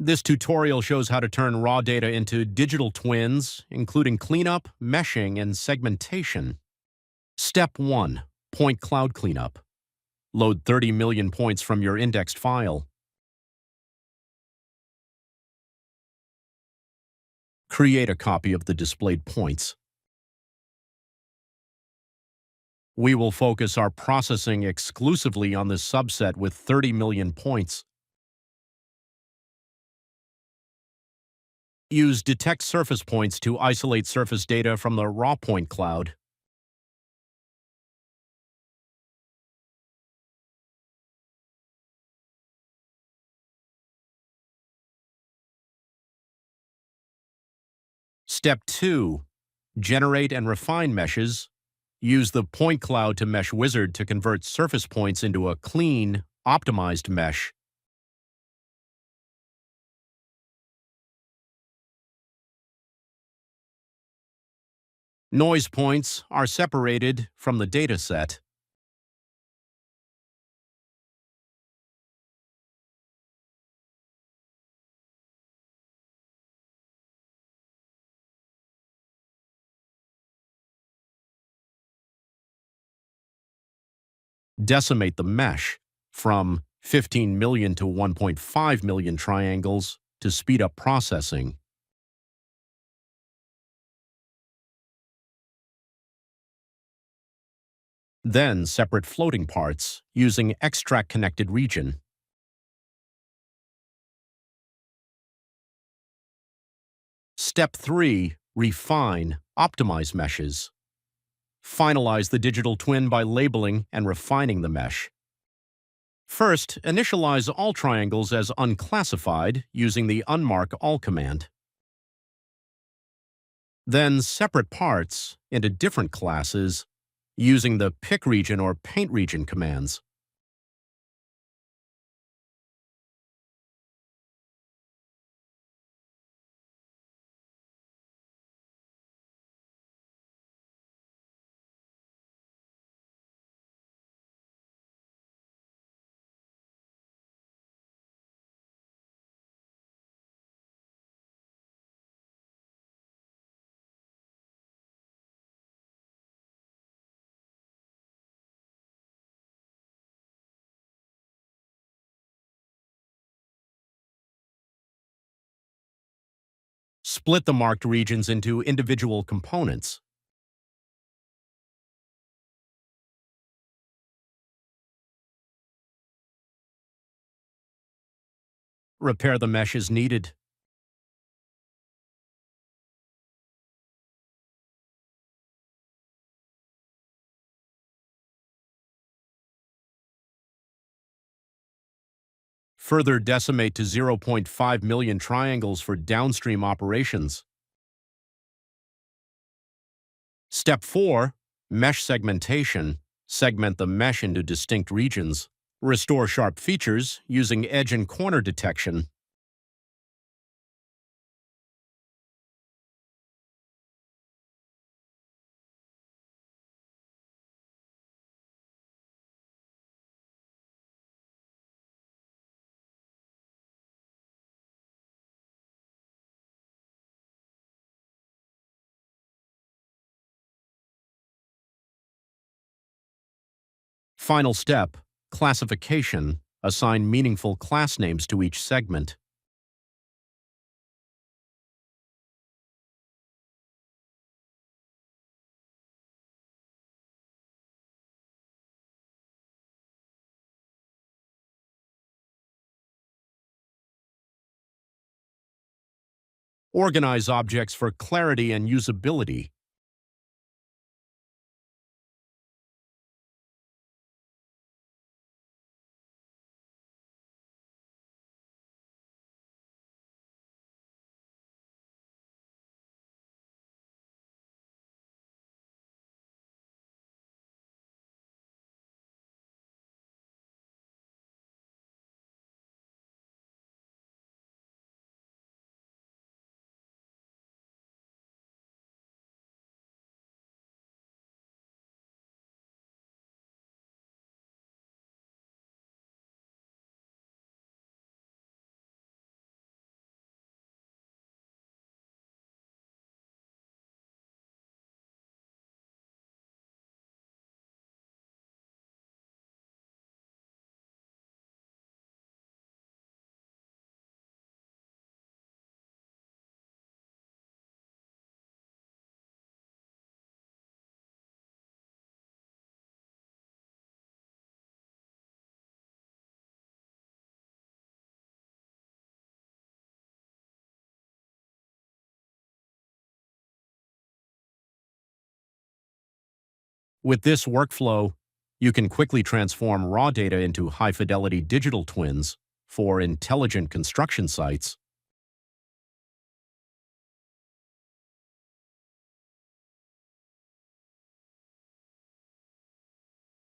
This tutorial shows how to turn raw data into digital twins, including cleanup, meshing, and segmentation. Step 1. Point cloud cleanup. Load 30 million points from your indexed file. Create a copy of the displayed points. We will focus our processing exclusively on this subset with 30 million points. Use detect surface points to isolate surface data from the raw point cloud. Step 2. Generate and refine meshes. Use the point cloud to mesh wizard to convert surface points into a clean, optimized mesh. Noise points are separated from the data set. Decimate the mesh from 15 million to 1.5 million triangles to speed up processing. Then separate floating parts using extract connected region. Step 3. Refine, optimize meshes. Finalize the digital twin by labeling and refining the mesh. First, initialize all triangles as unclassified using the unmarkAll command. Then separate parts into different classes using the pick region or paint region commands. Split the marked regions into individual components. Repair the mesh as needed. Further decimate to 0.5 million triangles for downstream operations. Step 4. Mesh segmentation. Segment the mesh into distinct regions. Restore sharp features using edge and corner detection. Final step. Classification. Assign meaningful class names to each segment. Organize objects for clarity and usability. With this workflow, you can quickly transform raw data into high-fidelity digital twins for intelligent construction sites